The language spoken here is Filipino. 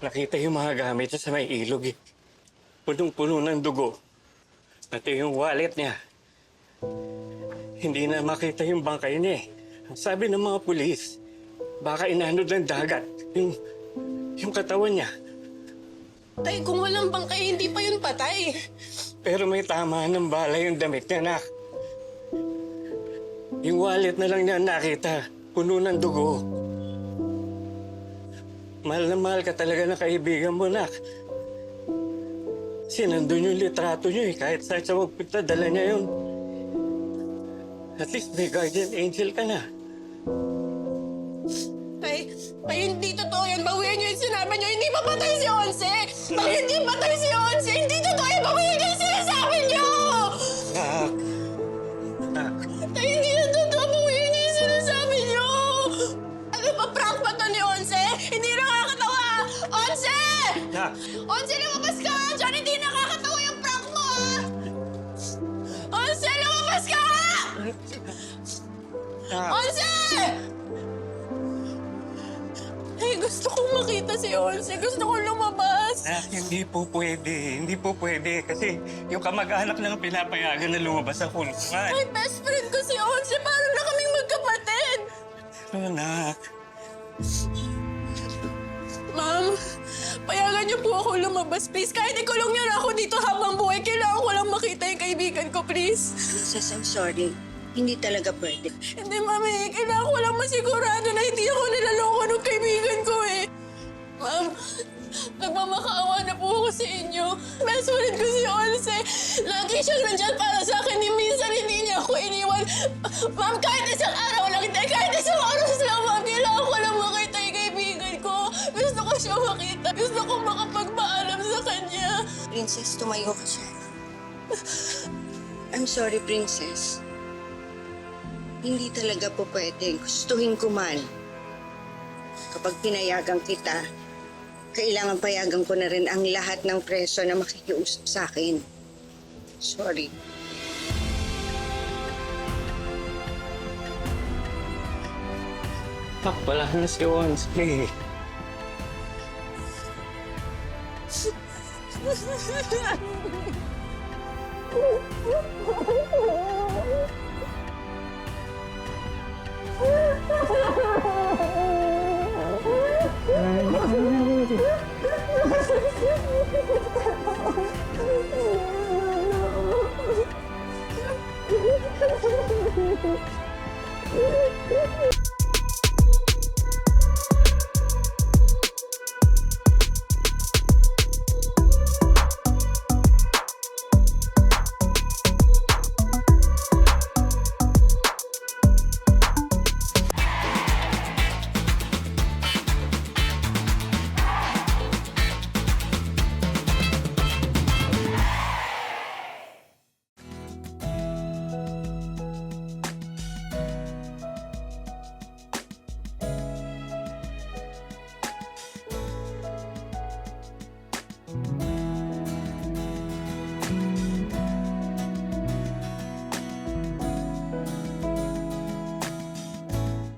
nakita yung mga gamit niya sa may ilog eh. Punong-puno ng dugo. Pati yung wallet niya. Hindi na makita yung bangkay niya eh. Ang sabi ng mga pulis, baka inanod ng dagat yung katawan niya. Tay, kung walang bangkay, hindi pa yun patay. Pero may tama ng bala yung damit niya, nak. Yung wallet na lang niya nakita, puno ng dugo. Mahal na mahal ka talaga ng kaibigan mo, nak. Sinandun yung litrato niyo eh. Kahit saan siya magpunta, dala niya yun. At least may guardian angel ka na. Tay, hindi totoo yan. Bawian niyo yung sinabi niyo. Hindi pa patay si Onse! Tay, hindi patay si Onse! Hindi totoo yan! Bawian niyo yung sinasabi niyo! Nak. Nak. Tay, hindi na totoo. Bawian niyo yung sinasabi niyo! Ano ba, prank ba to ni Onse? Hindi nakakatawa! Onse! Nak. Onse, lumabas ka! Diyan, hindi nakakatawa yung prank mo, ah! Onse, lumabas ka! Nak. Onse! Ay, gusto kong makita si Onse. Gusto kong lumabas. Nak, hindi po pwede. Hindi po pwede. Kasi yung kamag-anak lang pinapayagan na lumabas sa kulungan. Ay, best friend ko si Onse. Paano na kaming magkapatid? Pero, nak. Ma'am, payagan niyo po ako lumabas, please. Kahit ikulong niyo na ako dito habang buhay, kailangan ko lang makita yung kaibigan ko, please. Princess, I'm sorry. Hindi talaga pwede. Hindi, mami. Kailangan ko lang masigurado na hindi ako nilaloko ng kaibigan ko, eh. Ma'am, nagmamakaawa na po ako sa inyo. Best friend ko si Onse. Lagi siyang nandyan para sa akin. Ni minsan hindi niya ako iniwan. Ma'am, kahit isang araw lang, hindi. Kahit isang oras lang, ma'am. Kailangan ko lang makita yung kaibigan ko. Gusto ko siya makita. Gusto ko makapagpaalam sa kanya. Princess, tumayo ka siya. I'm sorry, Princess. Hindi talaga po pwede. Gustuhin ko man. Kapag pinayagan kita, kailangan payagan ko na rin ang lahat ng preso na makikiusap sa akin. Sorry. Pak, wala na si Onse.